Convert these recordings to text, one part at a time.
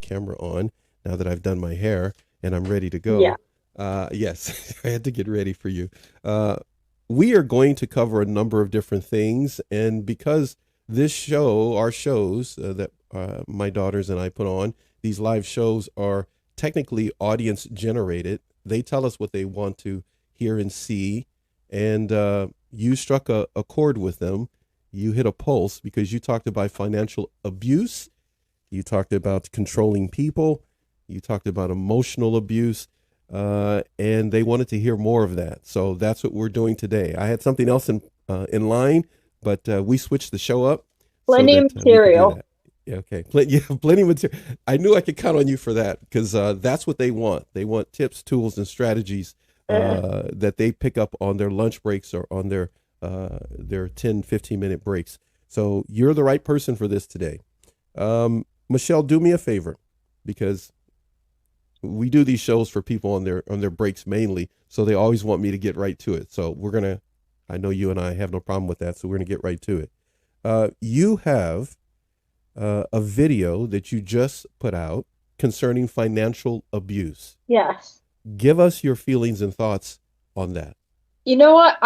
camera on now that I've done my hair and I'm ready to Yeah. go. Yes, I had to get ready for you. We are going to cover a number of different things. And because this show, our shows that my daughters and I put on, these live shows are technically audience generated. They tell us what they want to hear and see. And you struck a chord with them. You hit a pulse because you talked about financial abuse. You talked about controlling people. You talked about emotional abuse. And they wanted to hear more of that. So that's what we're doing today. I had something else in line, but we switched the show up so Plenty of that we could do material. that. Yeah, okay. Yeah, plenty of material. I knew I could count on you for that because that's what they want. They want tips, tools, and strategies Uh, that they pick up on their lunch breaks or on their 10, 15-minute breaks. So you're the right person for this today. Michelle, do me a favor because we do these shows for people on their breaks mainly, so they always want me to get right to it. So I know you and I have no problem with that, so we're gonna get right to it. You have a video that you just put out concerning financial abuse. yes. Give us your feelings and thoughts on that. You know what?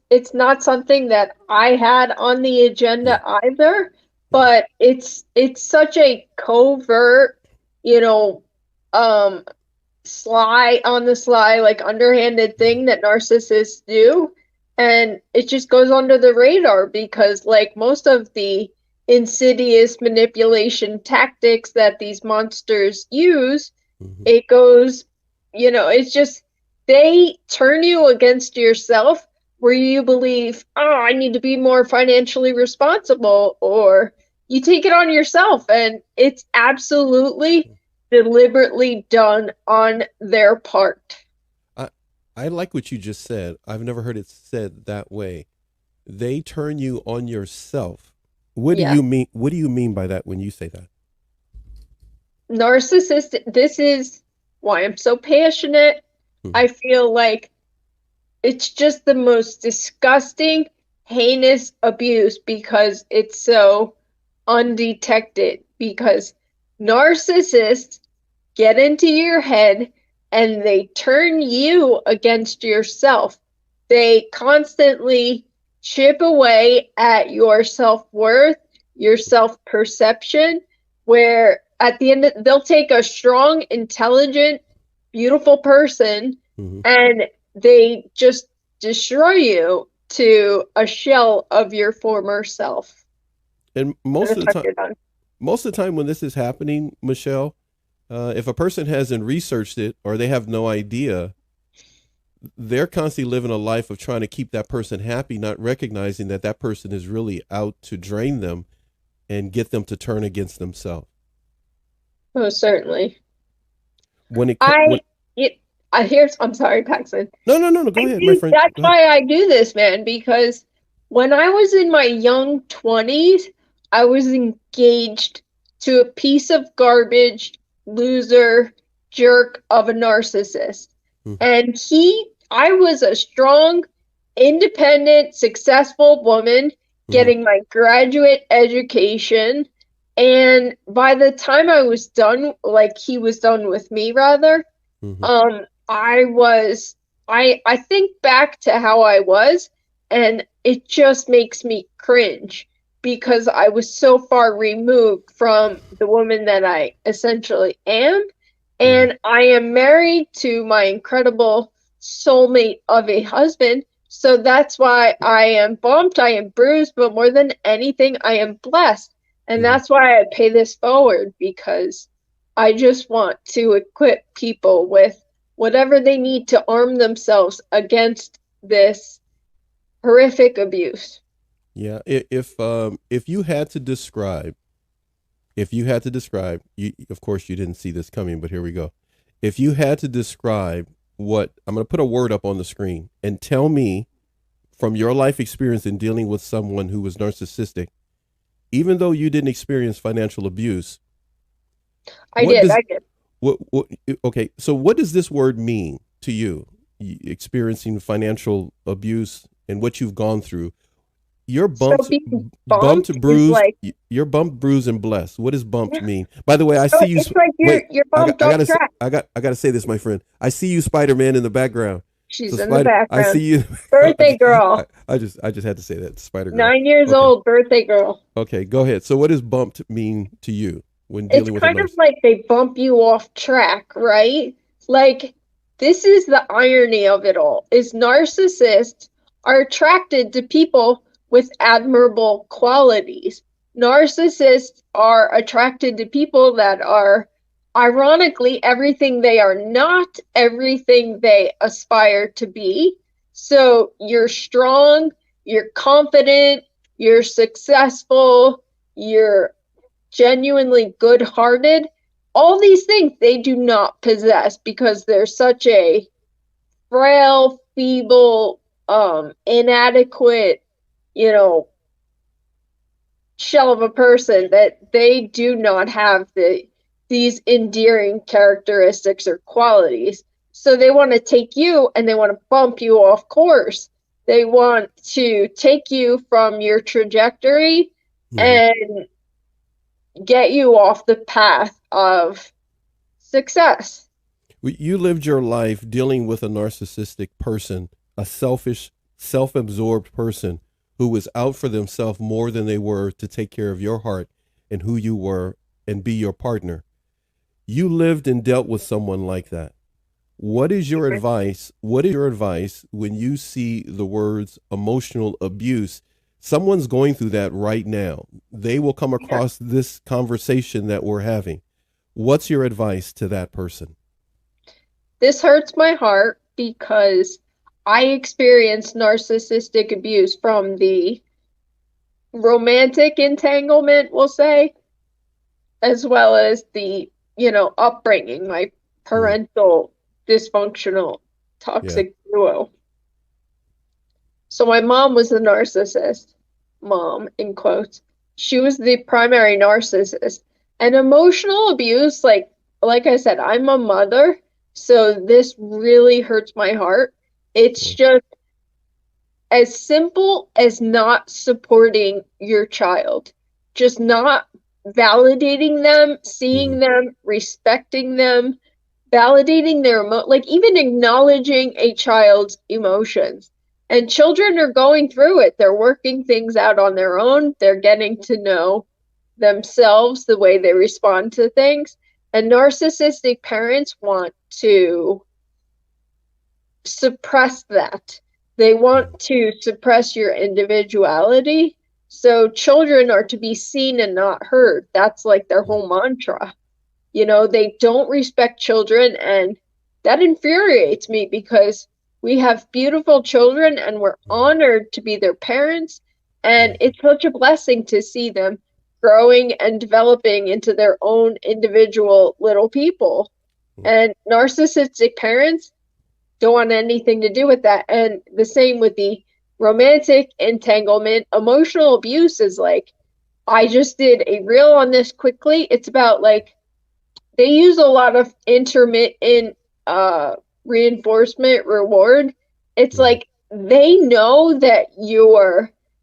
It's not something that I had on the Yeah. agenda either, Yeah. but it's such a covert, you know, um, sly on the sly, like underhanded Mhm. thing that narcissists do. And it just goes under the radar because, like most of the insidious manipulation tactics that these monsters use, Mhm. it goes, it's just they turn you against yourself where you believe, oh, I need to be more financially responsible, or you take it on yourself, and it's absolutely deliberately done on their part. I I like what you just said. I've never heard it said that way. They turn you on yourself. What do Yeah. you mean? What do you mean by that when you say that? Narcissist, this is why I'm so passionate. Mhm. I feel like it's just the most disgusting, heinous abuse because it's so undetected. Because narcissists get into your head and they turn you against yourself. They constantly chip away at your self-worth, your self-perception, where at the end they'll take a strong, intelligent, beautiful person Mhm. and they just destroy you to a shell of your former self. And And the fact you're done. most of the time when this is happening, Michelle, if a person hasn't researched it or they have no idea, they're constantly living a life of trying to keep that person happy, not recognizing that that person is really out to drain them and get them to turn against themselves. Oh, certainly. When it co- when I it I'm sorry, Paxton. no, go I ahead, my do friend, That's go ahead. why I do this, man, because when I was in my young 20s, I was engaged to a piece of garbage, loser, jerk of a narcissist. Mhm. And I was a strong, independent, successful woman Mhm. getting my graduate education. And by the time I was done, like he was done with me, rather, Mhm. um, I was, I think back to how I was, and it just makes me cringe because I was so far removed from the woman that I essentially am. Mhm. And I am married to my incredible soulmate of a husband. So that's why I am bumped, I am bruised, but more than anything, I am blessed. And Mhm. that's why I pay this forward because I just want to equip people with whatever they need to arm themselves against this horrific abuse. Yeah, if you had to describe, you, of course you didn't see this coming, but here we go. If you had to describe what, I'm going to put a word up on the screen and tell me from your life experience in dealing with someone who was narcissistic, even though you didn't experience financial abuse, I what did, does I did. what okay, so what does this word mean to you? Experiencing financial abuse and what you've gone through. You're So bumped, being bumped, bumped is bruised. like, You're bumped, bruised, and blessed. What does bumped mean? By the way, I so see you. it's like Wait, you're bumped I off gotta say, track. I gotta say this, my friend. I see you, Spider Man, in the background. So She's in the Spider, I see background. you. Birthday girl. I just had to say that, Spider Girl. 9 years Okay, old, birthday girl. okay, go ahead. So, what does bumped mean to you when It's dealing with a kind of nurse? like they bump you off track, right? Like, this is the irony of it all, is narcissists are attracted to people with admirable qualities. Narcissists are attracted to people that are, ironically, everything they are not, everything they aspire to be. So you're strong, you're confident, you're successful, you're genuinely good-hearted. All these things they do not possess because they're such a frail, feeble, inadequate, you know, shell of a person, that they do not have these endearing characteristics or qualities. So they want to take you and they want to bump you off course. They want to take you from your trajectory Hmm. and get you off the path of success. You lived your life dealing with a narcissistic person, a selfish, self absorbed person who was out for themselves more than they were to take care of your heart and who you were and be your partner. You lived and dealt with someone like that. What is your advice? What is your advice when you see the words emotional abuse? Someone's going through that right now. They will come Yeah. across this conversation that we're having. What's your advice to that person? This hurts my heart because I experienced narcissistic abuse from the romantic entanglement, we'll say, as well as the, upbringing, my Mm, parental dysfunctional yeah. toxic duo. So my mom was the narcissist, mom in quotes. She was the primary narcissist. And emotional abuse, like I said, I'm a mother, so this really hurts my heart. It's Yeah. just as simple as not supporting your child, just not validating them, Hmm. seeing them, respecting them, validating their like even acknowledging a child's emotions. And children are going through it. They're working things out on their own. They're getting to know themselves, the way they respond to things. And narcissistic parents want to suppress that. They want to suppress your individuality. So children are to be seen and not heard. That's like their whole mantra. They don't respect children, and that infuriates me because we have beautiful children and we're honored to be their parents. And Hmm. it's such a blessing to see them growing and developing into their own individual little people. And narcissistic parents don't want anything to do with that. And the same with the romantic entanglement. Emotional abuse is like, I just did a reel on this quickly. It's about like, they use a lot of intermittent reinforcement reward. It's Hmm. like they know that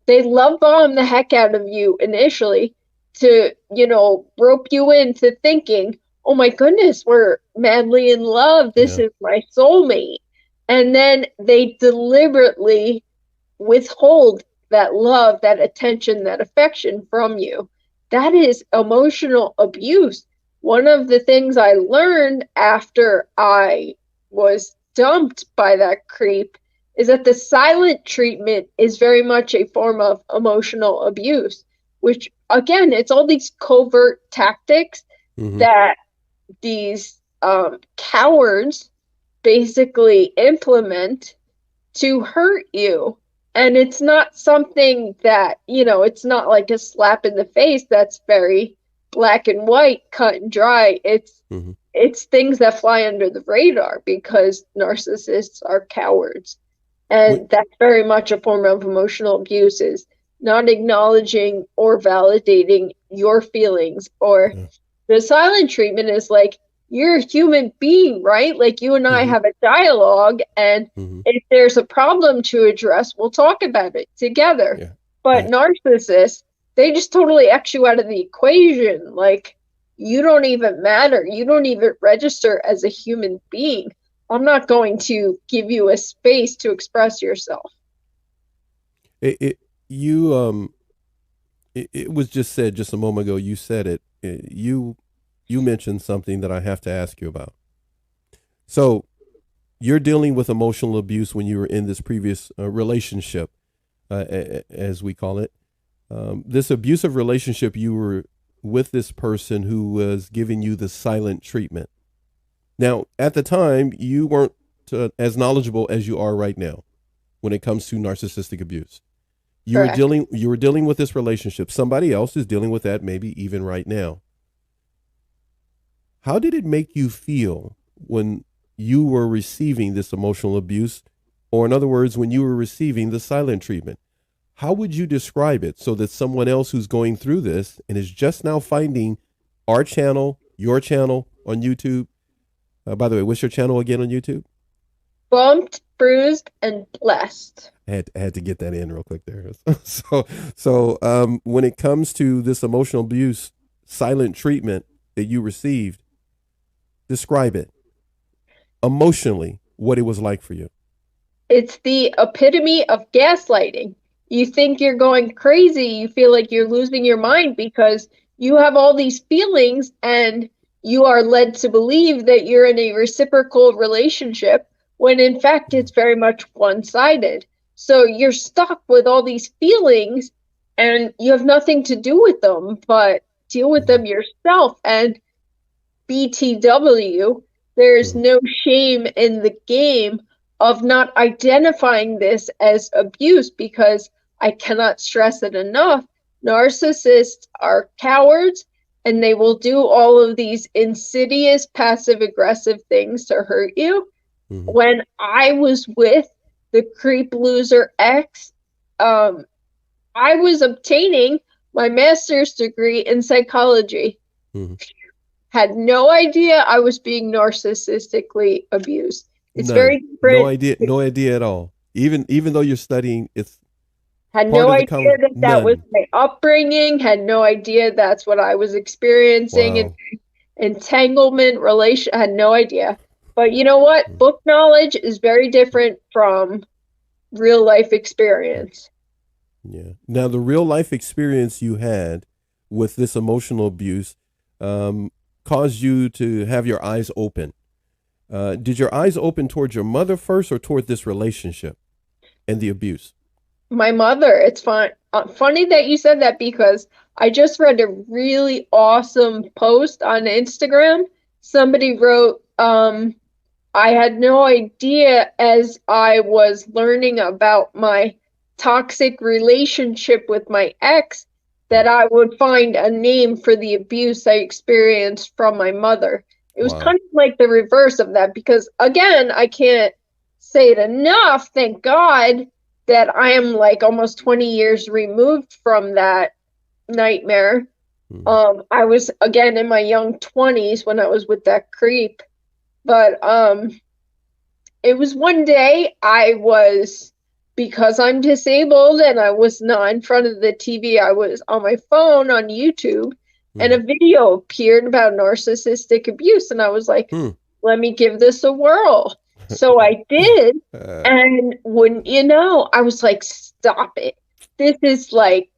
they love bomb the heck out of you initially to, rope you into thinking, oh my goodness, we're madly in love. This Yeah. is my soulmate. And then they deliberately withhold that love, that attention, that affection from you. That is emotional abuse. One of the things I learned after I was dumped by that creep is that the silent treatment is very much a form of emotional abuse, which again, it's all these covert tactics Hmm. that these cowards basically implement to hurt you. And it's not something that, it's not like a slap in the face that's very black and white, cut and dry. Hmm. It's things that fly under the radar because narcissists are cowards. And that's very much a form of emotional abuse, is not acknowledging or validating your feelings. Or the silent treatment is like, you're a human being, right? Like you and I Hmm. have a dialogue, and Hmm. if there's a problem to address, we'll talk about it together. Yeah. But Right. narcissists, they just totally X you out of the equation. Like, you don't even matter. You don't even register as a human being. I'm not going to give you a space to express yourself. It you it was just said just a moment ago. You said it. You mentioned something that I have to ask you about. So you're dealing with emotional abuse when you were in this previous relationship, as we call it. This abusive relationship, you were with this person who was giving you the silent treatment. Now, at the time, you weren't as knowledgeable as you are right now when it comes to narcissistic abuse. Correct. You were dealing with this relationship. Somebody else is dealing with that, maybe even right now. How did it make you feel when you were receiving this emotional abuse, or in other words, when you were receiving the silent treatment? How would you describe it so that someone else who's going through this and is just now finding our channel, your channel on YouTube? By the way, what's your channel again on YouTube? Bumped, bruised, and blessed. I had to get that in real quick there. When it comes to this emotional abuse silent treatment that you received, describe it emotionally, what it was like for you. It's the epitome of gaslighting. You think you're going crazy. You feel like you're losing your mind because you have all these feelings and you are led to believe that you're in a reciprocal relationship when in fact it's very much one-sided. So you're stuck with all these feelings and you have nothing to do with them but deal with Mm-hmm. them yourself. And BTW, there's Mm-hmm. no shame in the game of not identifying this as abuse because I cannot stress it enough. Narcissists are cowards and they will do all of these insidious passive aggressive things to hurt you. Mm-hmm. When I was with the creep loser ex, um, I was obtaining my master's degree in psychology. Mm-hmm. Had no idea I was being narcissistically abused. It's None. very No different. idea. No idea at all. Even though you're studying, it's Had part no of the idea conversation. that that was None. my upbringing. Had no idea that's what I was experiencing. And Wow. entanglement relation. Had no idea. But you know what? Book knowledge is very different from real life experience. Yeah. Now, the real life experience you had with this emotional abuse um, caused you to have your eyes open. Did your eyes open towards your mother first or toward this relationship and the abuse? My mother, it's funny that you said that because I just read a really awesome post on Instagram. Somebody wrote, I had no idea as I was learning about my toxic relationship with my ex that I would find a name for the abuse I experienced from my mother. It was Wow. kind of like the reverse of that because, again, I can't say it enough. Thank God that I am like almost 20 years removed from that nightmare. Mm-hmm. I was again in my young 20s when I was with that creep, but it was one day I was, because I'm disabled and I was not in front of the TV, I was on my phone on YouTube and Mm-hmm. a video appeared about narcissistic abuse. And I was like, Hmm. let me give this a whirl. So I did. Uh, And wouldn't you know, I was like, stop it. This is like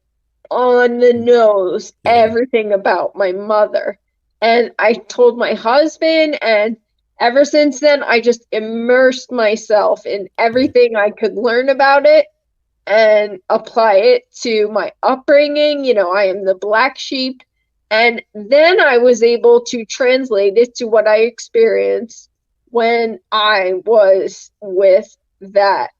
on the nose, yeah. everything about my mother. And I told my husband, and ever since then, I just immersed myself in Yeah. everything I could learn about it and apply it to my upbringing. You know, I am the black sheep. And then I was able to translate it to what I experienced when I was with that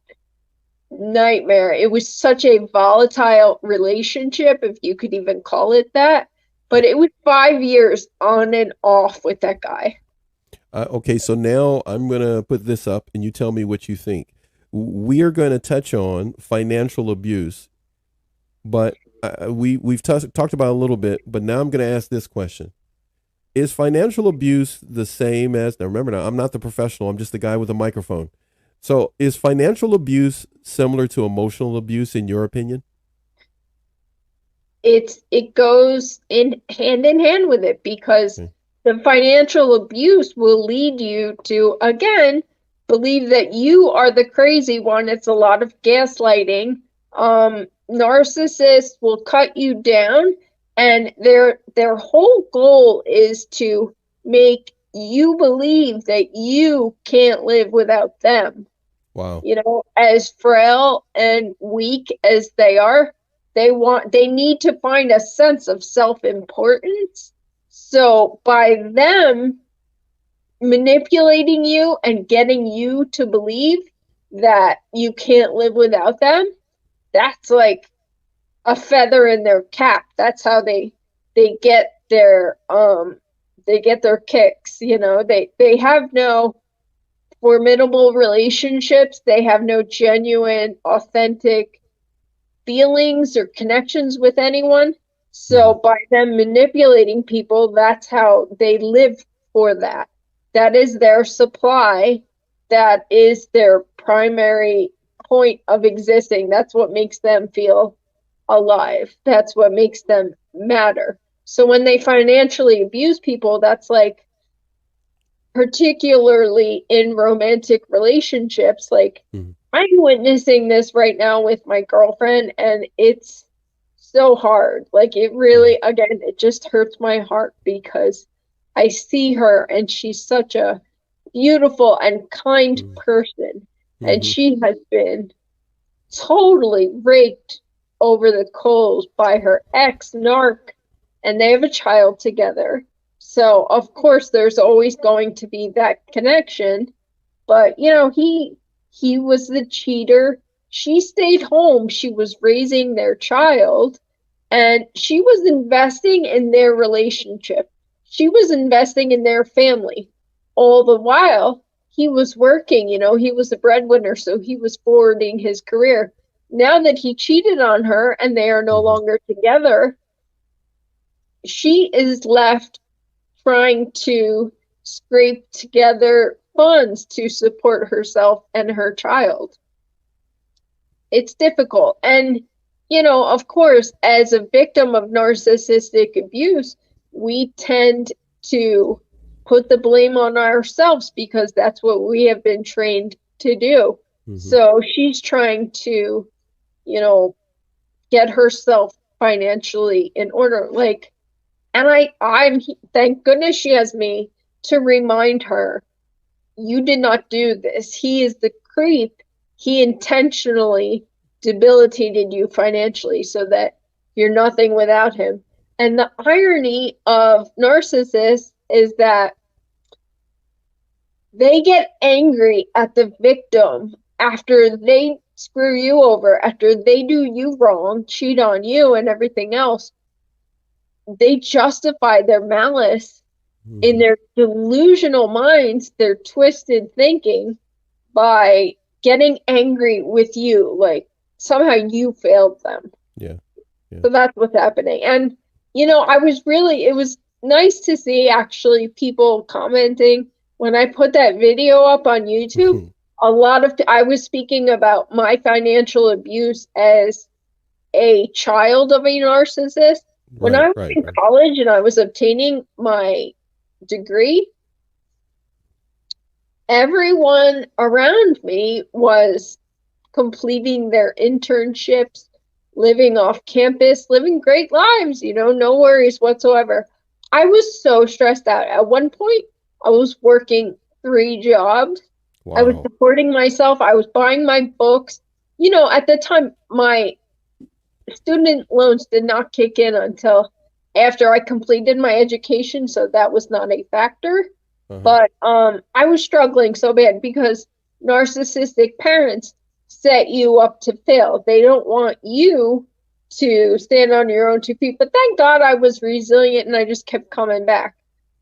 nightmare. It was such a volatile relationship, if you could even call it that. But it was 5 years on and off with that guy. Okay, so now I'm going to put this up and you tell me what you think. We are going to touch on financial abuse, but we've talked about it a little bit, but now I'm going to ask this question. Is financial abuse the same as, now remember now, I'm not the professional, I'm just the guy with a microphone. So is financial abuse similar to emotional abuse in your opinion? it goes in hand with it, because Okay. the financial abuse will lead you to, again, believe that you are the crazy one. It's a lot of gaslighting. Narcissists will cut you down, and their whole goal is to make you believe that you can't live without them. Wow. You know, as frail and weak as they are, they need to find a sense of self-importance. So by them manipulating you and getting you to believe that you can't live without them, that's like a feather in their cap. That's how they get their kicks, you know. They have no formidable relationships. They have no genuine, authentic feelings or connections with anyone. Hmm. So by them manipulating people, that's how they live for that. That is their supply. That is their primary point of existing. That's what makes them feel alive. That's what makes them matter. So when they financially abuse people, that's like, particularly in romantic relationships, like Hmm. I'm witnessing this right now with my girlfriend, and it's so hard. Like it Hmm. really, again, it just hurts my heart because I see her and she's such a beautiful and kind Hmm. person, and Hmm. she has been totally raked over the coals by her ex narc, and they have a child together. So, of course, there's always going to be that connection. But, you know, he was the cheater. She stayed home. She was raising their child, and she was investing in their relationship. She was investing in their family. All the while, he was working, you know, he was a breadwinner, so he was forwarding his career. Now that he cheated on her and they are no Hmm. longer together, she is left trying to scrape together funds to support herself and her child. It's difficult. And, you know, of course, as a victim of narcissistic abuse, we tend to put the blame on ourselves because that's what we have been trained to do. Hmm. So she's trying to, you know, get herself financially in order. Like, and I'm thank goodness she has me to remind her, you did not do this. He is the creep. He intentionally debilitated you financially so that you're nothing without him. And the irony of narcissists is that they get angry at the victim after they screw you over, after they do you wrong, cheat on you, and everything else. They justify their malice in Hmm. their delusional minds, their twisted thinking, by getting angry with you, like somehow you failed them. Yeah. Yeah. So that's what's happening. And, you know, it was nice to see actually people commenting when I put that video up on YouTube. A lot of, I was speaking about my financial abuse as a child of a narcissist. When Right. I was Right. in Right. college and I was obtaining my degree, everyone around me was completing their internships, living off campus, living great lives, you know, no worries whatsoever. I was so stressed out. At one point, I was working 3 jobs. I was Wow. supporting myself. I was buying my books. You know, at the time, my student loans did not kick in until after I completed my education, so that was not a factor. Uh-huh. But I was struggling so bad because narcissistic parents set you up to fail. They don't want you to stand on your own 2 feet. But thank God I was resilient and I just kept coming back.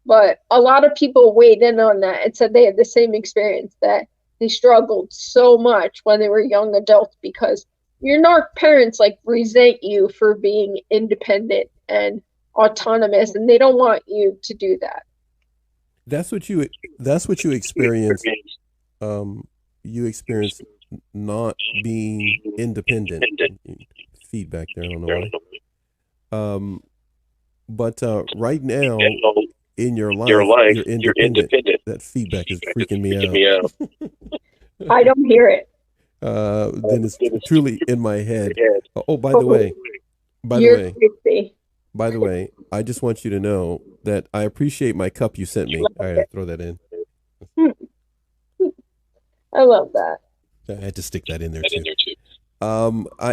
But a lot of people weighed in on that and said they had the same experience, that they struggled so much when they were young adults because your narc parents like resent you for being independent and autonomous, and they don't want you to do that. That's what you. That's what you experience. You experience not being independent. Feedback there. I don't know why. Um, but right now Now, in your your life, life, you're you're independent. independent. That feedback is Feedback is freaking me freaking out. me out. I don't hear it. Then it's Then it's truly in my head. your head. Oh, by the Oh, way, by the you're way, crazy. by the way, I just want you to know that I appreciate my cup you sent me. I gotta throw that in. Hmm, I love that. I had to stick that in there That in too. there too.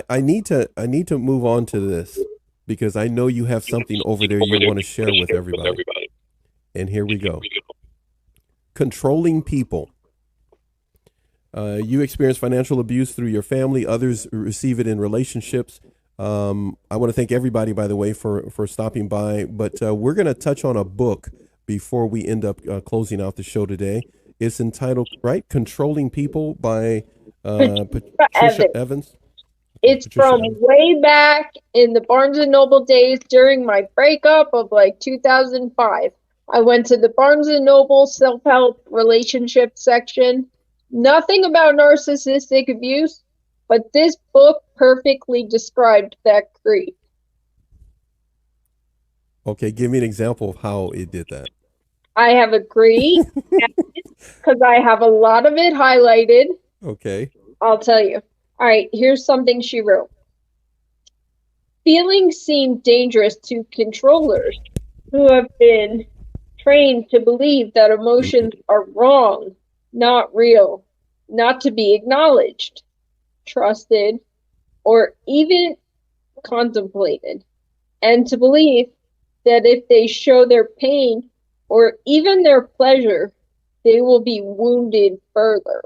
I need to move on to this because I know you have You have something over something there over you there want to you want share to with share with everybody. everybody. And here we And here go. we go. Controlling people. You experience financial abuse through your family. Others receive it in relationships. I want to thank everybody, by the way, for stopping by. But we're going to touch on a book before we end up closing out the show today. It's entitled, right, Controlling People by Patricia Evan. Evans. It's Patricia from Evans. way back in the Barnes and Noble days during my breakup of like 2005. I went to the Barnes and Noble self-help relationship section. Nothing about narcissistic abuse, but this book perfectly described that grief. Okay, give me an example of how it did that. I have agreed because I have a lot of it highlighted. Okay. I'll tell you. All right, here's something she wrote. Feelings seem dangerous to controllers who have been trained to believe that emotions are wrong, not real, not to be acknowledged, trusted, or even contemplated, and to believe that if they show their pain or even their pleasure, they will be wounded further.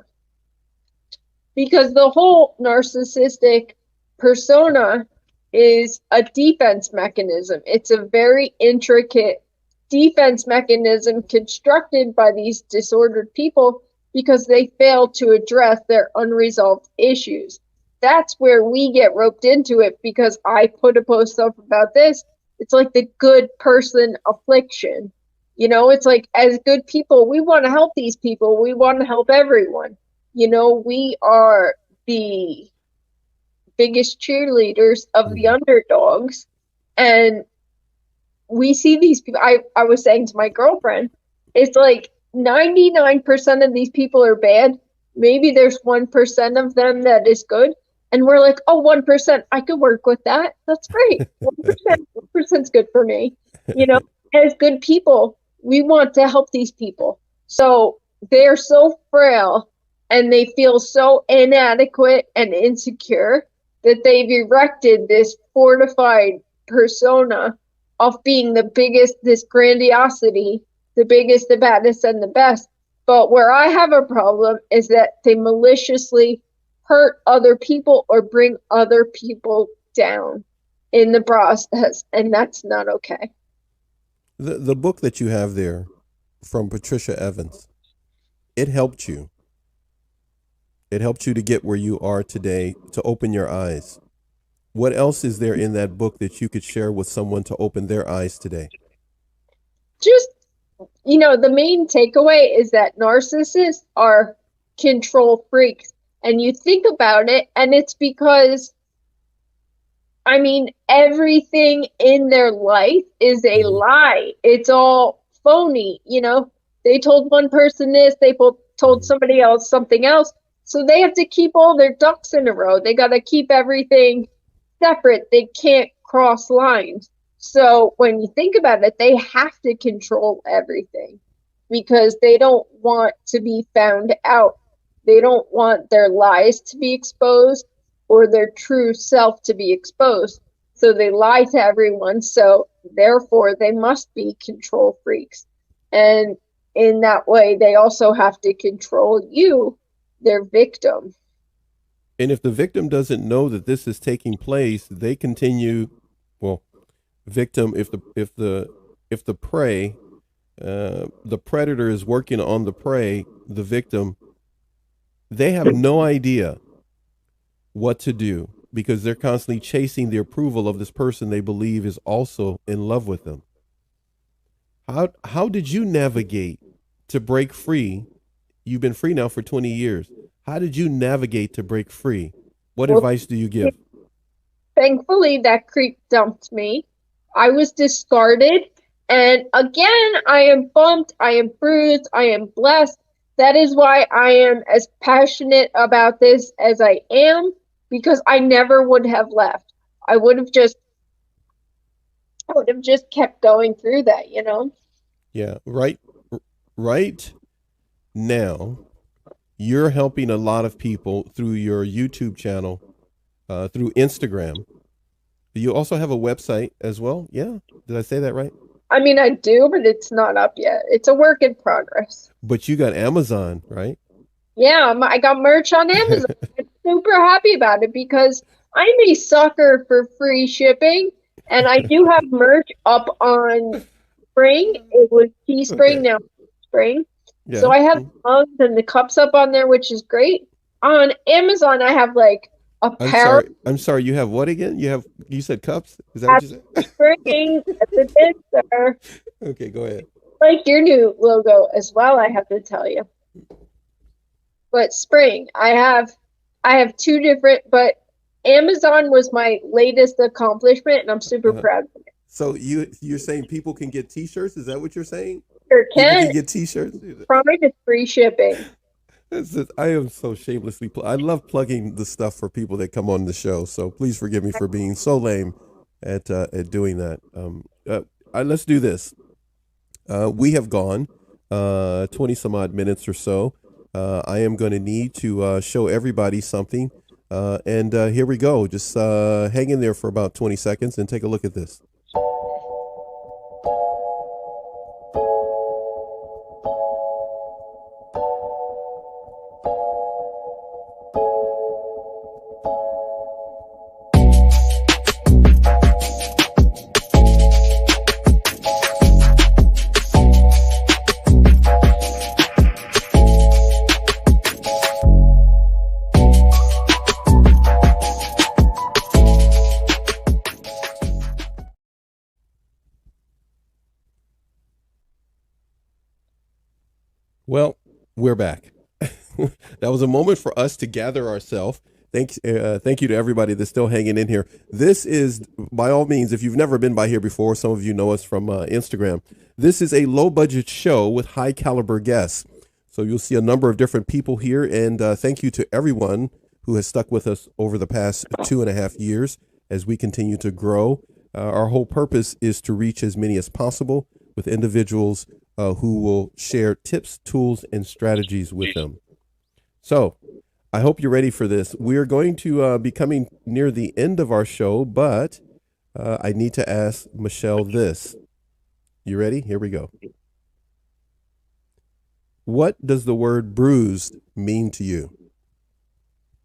Because the whole narcissistic persona is a defense mechanism. It's a very intricate defense mechanism constructed by these disordered people because they fail to address their unresolved issues. That's where we get roped into it because I put a post up about this. It's like the good person affliction. It's like as good people, we want to help these people. We want to help everyone. We are the biggest cheerleaders of the Mhm. underdogs. And we see these people. I was saying to my girlfriend, it's like 99% of these people are bad. Maybe there's 1% of them that is good. And we're like, oh, 1%, I could work with that. That's great. 1%'s good for me. You know, as good people, we want to help these people. So they're so frail and they feel so inadequate and insecure that they've erected this fortified persona of being the biggest, this grandiosity, the biggest, the baddest, and the best. But where I have a problem is that they maliciously hurt other people or bring other people down in the process, and that's not okay. The book that you have there from Patricia Evans, it helped you. It helped you to get where you are today, to open your eyes. What else is there in that book that you could share with someone to open their eyes today? Just, the main takeaway is that narcissists are control freaks. And you think about it, and it's because everything in their life is a Mhm. lie. It's all phony. They told one person this, they both told Mhm. somebody else something else. So they have to keep all their ducks in a row. They got to keep everything separate. They can't cross lines. So when you think about it, they have to control everything because they don't want to be found out. They don't want their lies to be exposed or their true self to be exposed. So they lie to everyone. So therefore, they must be control freaks. And in that way, they also have to control you, their victim. And if the victim doesn't know that this is taking place, they continue. Well, victim, if the prey, the predator is working on the prey, the victim, they have no idea what to do because they're constantly chasing the approval of this person they believe is also in love with them. How did you navigate to break free? You've been free now for 20 years. How did you navigate to break free? What Well, advice do you give? thankfully, that creep dumped me. I was discarded. And again, I am bumped, I am bruised, I am blessed. That is why I am as passionate about this as I am, because I never would have left. I would have just I would have just kept going through that, you know? Yeah, right now, you're helping a lot of people through your YouTube channel, through Instagram. You also have a website as well. Yeah, did I say that right? I mean, I do, but it's not up yet. It's a work in progress. But you got Amazon, right? Yeah, I got merch on Amazon. I'm super happy about it because I'm a sucker for free shipping, and I do have merch up on Spring. It was Teespring, Okay. now Spring. So Yeah. I have the mugs and the cups up on there, which is great. On Amazon, I have like I'm apparel sorry. I'm sorry. You have what again? You said cups? Is that what at you said? Spring. That's a bit, sir. Okay, go ahead. Like your new logo as well, I have to tell you. But Spring, I have two different, but Amazon was my latest accomplishment, and I'm super Uh-huh. proud of it. So you're saying people can get T-shirts? Is that what you're saying? Sure People can can. get T-shirts. Promise it's free shipping. I am so shamelessly. I love plugging the stuff for people that come on the show. So please forgive me for being so lame at doing that. Let's do this. We have gone 20 some odd minutes or so. I am going to need to show everybody something. And here we go. Just hang in there for about 20 seconds and take a look at this. Well, we're back. That was a moment for us to gather ourselves. Thank you to everybody that's still hanging in here. This is, by all means, if you've never been by here before, some of you know us from Instagram. This is a low budget show with high caliber guests. So you'll see a number of different people here. And thank you to everyone who has stuck with us over the past 2.5 years as we continue to grow. Our whole purpose is to reach as many as possible with individuals who will share tips, tools, and strategies with them. So I hope you're ready for this. We are going to be coming near the end of our show, but I need to ask Michelle this. You ready? Here we go. What does the word bruised mean to you?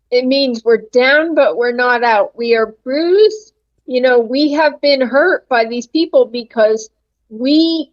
It means we're down, but we're not out. We are bruised. You know, we have been hurt by these people because we,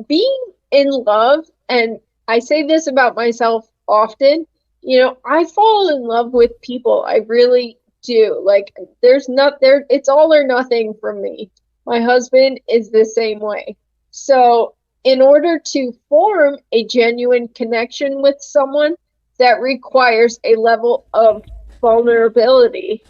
being in love, and I say this about myself often, you know, I fall in love with people. I really do. Like, there's not there, it's all or nothing for me. My husband is the same way. So, in order to form a genuine connection with someone, that requires a level of vulnerability.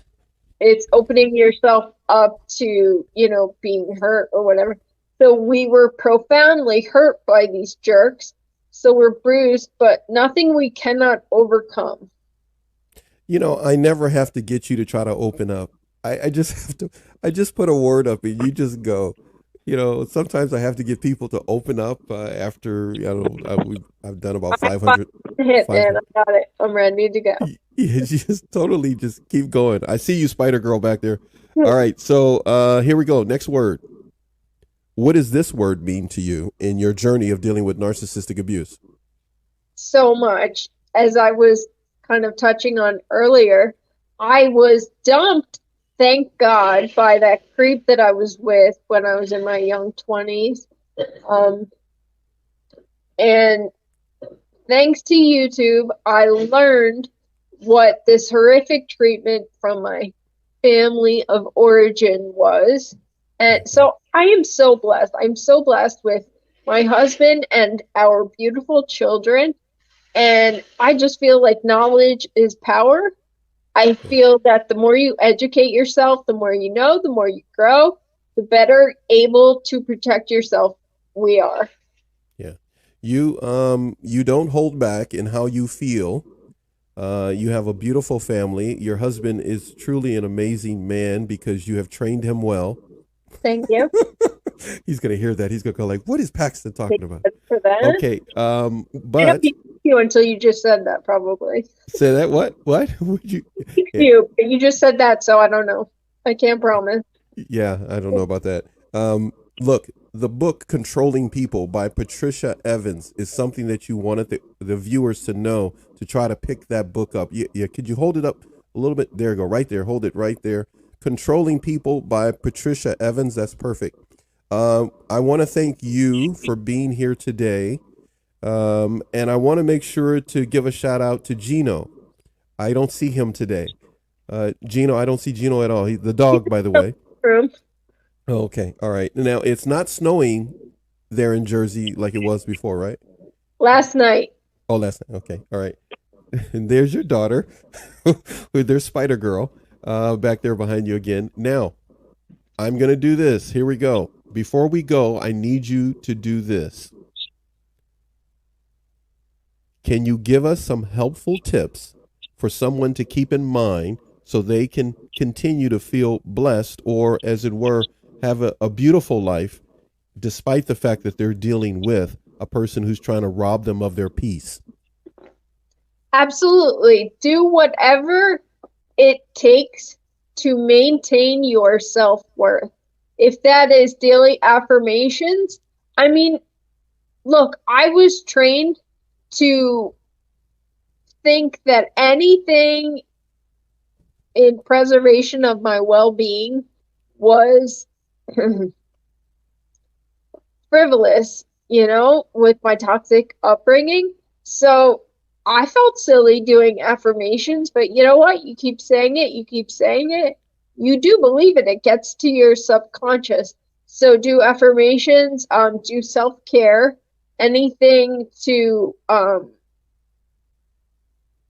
It's opening yourself up to, you know, being hurt or whatever. So we were profoundly hurt by these jerks. So we're bruised, but nothing we cannot overcome. You know, I never have to get you to try to open up. I just have to, I just put a word up and you just go. You know, sometimes I have to get people to open up after, you know, I've done about I got 500, the hit, man. 500. I got it. I'm ready to go. You just totally just keep going. I see you, Spider Girl, back there. All right. So here we go. Next word. What does this word mean to you in your journey of dealing with narcissistic abuse? So much. As I was kind of touching on earlier, I was dumped, thank God, by that creep that I was with when I was in my young 20s. And thanks to YouTube, I learned what this horrific treatment from my family of origin was. And so I am so blessed. I'm so blessed with my husband and our beautiful children. And I just feel like knowledge is power. I feel that the more you educate yourself, the more you know, the more you grow, the better able to protect yourself we are. Yeah. You don't hold back in how you feel. You have a beautiful family. Your husband is truly an amazing man because you have trained him well. Thank you. He's gonna hear that. He's gonna go like, "What is Paxton Thank talking about?" you for that. Okay. I don't But think you until you just said that, probably. say that what? What would you? Yeah, You, but you just said that, so I don't know. I can't promise. yeah, I don't know about that. Look, the book "Controlling People" by Patricia Evans is something that you wanted the viewers to know to try to pick that book up. Yeah, yeah. Could you hold it up a little bit? There you go, right there. Hold it right there. "Controlling People" by Patricia Evans. That's perfect. I want to thank you for being here today. And I want to make sure to give a shout out to Gino. I don't see him today. Gino, I don't see Gino at all. He's the dog, by the way. Room. Okay, all right. Now it's not snowing there in Jersey like it was before, right? Last night. Oh, last night. Okay, all right. And there's your daughter with their Spider Girl back there behind you again. Now I'm gonna do this. Here we go. Before we go, I need you to do this. Can you give us some helpful tips for someone to keep in mind so they can continue to feel blessed or, as it were, have a beautiful life despite the fact that they're dealing with a person who's trying to rob them of their peace? Absolutely. Do whatever it takes to maintain your self-worth. If that is daily affirmations, I mean, look, I was trained to think that anything in preservation of my well-being was frivolous, with my toxic upbringing. So I felt silly doing affirmations, but you know what? You keep saying it, you keep saying it. You do believe it. It gets to your subconscious. So do affirmations, do self-care, anything to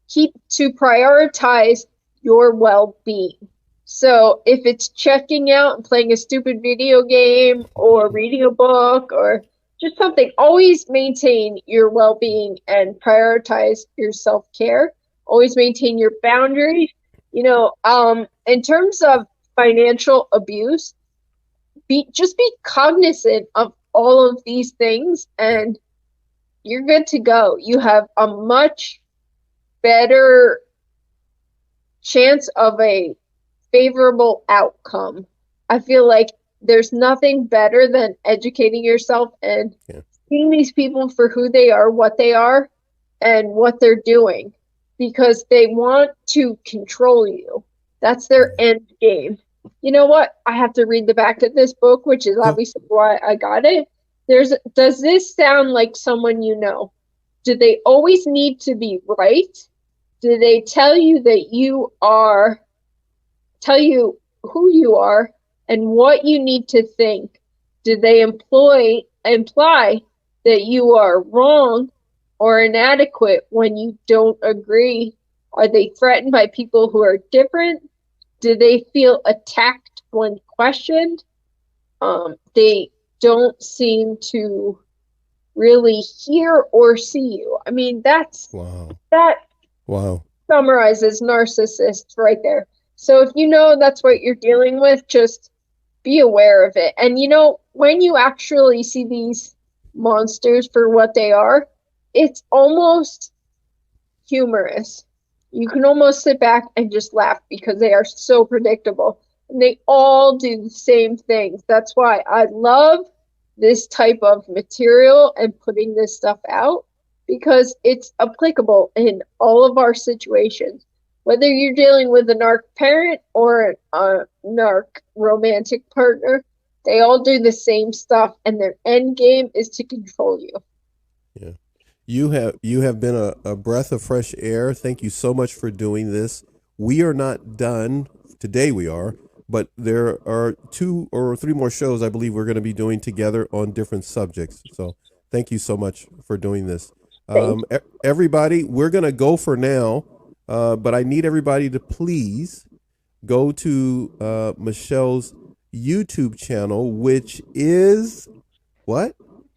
keep to prioritize your well-being. So if it's checking out and playing a stupid video game or reading a book or just something, always maintain your well-being and prioritize your self-care. Always maintain your boundaries. In terms of financial abuse, just be cognizant of all of these things and you're good to go. You have a much better chance of a favorable outcome. I feel like there's nothing better than educating yourself and seeing these people for who they are, and what they're doing, because they want to control you. That's their end game. You know what? I have to read the back of this book, which is obviously why I got it. Does this sound like someone you know? Do they always need to be right? Do they tell you who you are and what you need to think? Do they imply that you are wrong or inadequate when you don't agree? Are they threatened by people who are different? Do they feel attacked when questioned? They don't seem to really hear or see you. I mean, that Wow. summarizes narcissists right there. So if you know that's what you're dealing with, just be aware of it. And when you actually see these monsters for what they are, it's almost humorous. You can almost sit back and just laugh because they are so predictable. And they all do the same things. That's why I love this type of material and putting this stuff out, because it's applicable in all of our situations. Whether you're dealing with a narc parent or a narc romantic partner, they all do the same stuff, and their end game is to control you. Yeah. You have been a breath of fresh air. Thank you so much for doing this. We are not done. Today we are, but there are 2 or 3 more shows I believe we're going to be doing together on different subjects. So thank you so much for doing this. Everybody, we're going to go for now, but I need everybody to please go to Michelle's YouTube channel, which is what?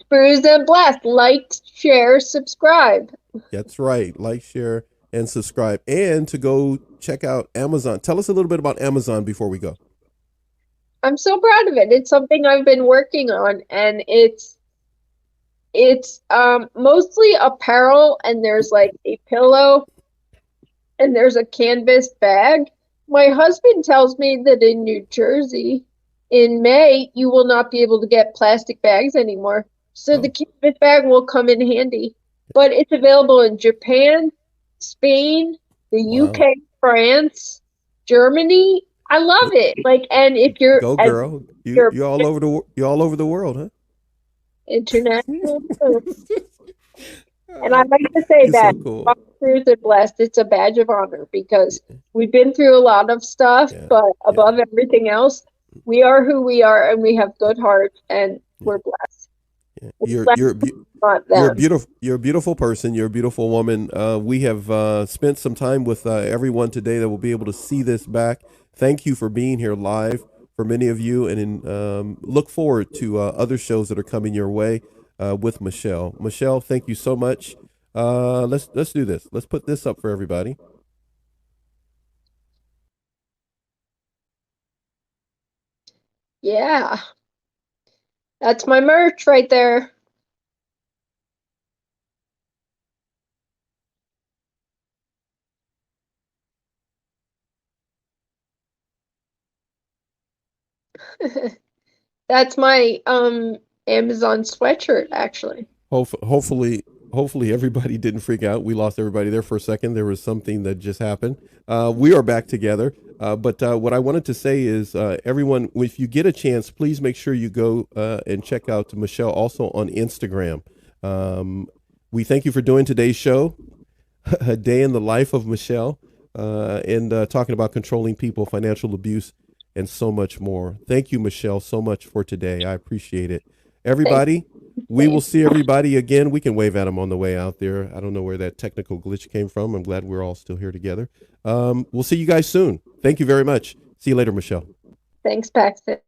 Bruised and Blessed. Like, share, subscribe. That's right. Like, share, and subscribe. And to go check out Amazon. Tell us a little bit about Amazon before we go. I'm so proud of it. It's something I've been working on, and it's mostly apparel, and there's like a pillow and there's a canvas bag. My husband tells me that in New Jersey in May you will not be able to get plastic bags anymore. So the Oh, canvas bag will come in handy. But it's available in Japan, Spain, the wow. UK, France, Germany. I love Go, it. Like, and if go and girl. you're You're all over the world, huh? international too. And I'd like to say You're that so cool. Bumpers and Blessed, it's a badge of honor because Yeah, we've been through a lot of stuff, yeah, but yeah, above everything else, we are who we are and we have good hearts and yeah, we're blessed. yeah. We're blessed, not them. You're a beautiful person. You're a beautiful woman. We have spent some time with everyone today that will be able to see this back. Thank you for being here live for many of you, and look forward to other shows that are coming your way with Michelle. Michelle, thank you so much. Let's do this. Let's put this up for everybody. Yeah, that's my merch right there. That's my Amazon sweatshirt actually. Hopefully, hopefully everybody didn't freak out. We lost everybody there for a second. There was something that just happened. We are back together. But what I wanted to say is, everyone, if you get a chance, please make sure you go and check out Michelle also on Instagram. Um, we thank you for doing today's show, a day in the life of Michelle, and talking about controlling people, financial abuse, and so much more. Thank you, Michelle, so much for today. I appreciate it. Thank Everybody, we will you. see everybody again. We can wave at them on the way out there. I don't know where that technical glitch came from. I'm glad we're all still here together. We'll see you guys soon. Thank you very much. See you later, Michelle. Thanks, Paxton.